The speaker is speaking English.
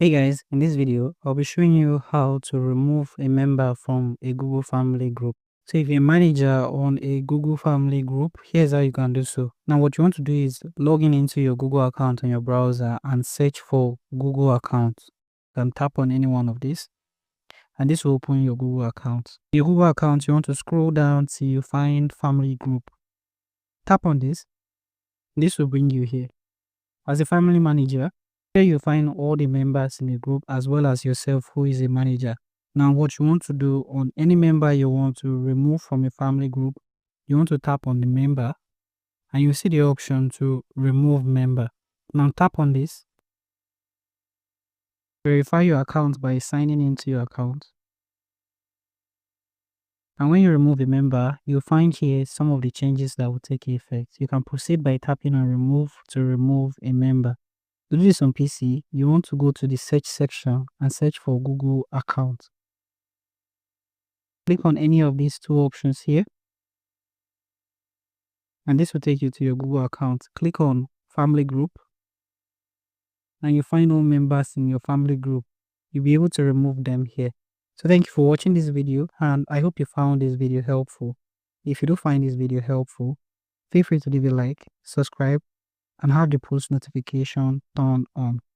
Hey guys, in this video, I'll be showing you how to remove a member from a Google Family group. So if you're a manager on a Google Family group, here's how you can do so. Now what you want to do is log in into your Google account on your browser and search for Google account. You can tap on any one of these and this will open your Google account. Your Google account, you want to scroll down till you find Family Group. Tap on this. This will bring you here. As a family manager, here you find all the members in the group as well as yourself who is a manager. Now what you want to do on any member you want to remove from a family group, you want to tap on the member and you see the option to remove member. Now tap on this. Verify your account by signing into your account. And when you remove a member, you'll find here some of the changes that will take effect. You can proceed by tapping on remove to remove a member. To do this on PC, you want to go to the search section and search for Google account. Click on any of these two options here. And this will take you to your Google account. Click on family group. And you find all members in your family group. You'll be able to remove them here. So thank you for watching this video and I hope you found this video helpful. If you do find this video helpful, feel free to leave a like, subscribe, and have the post notification turned on.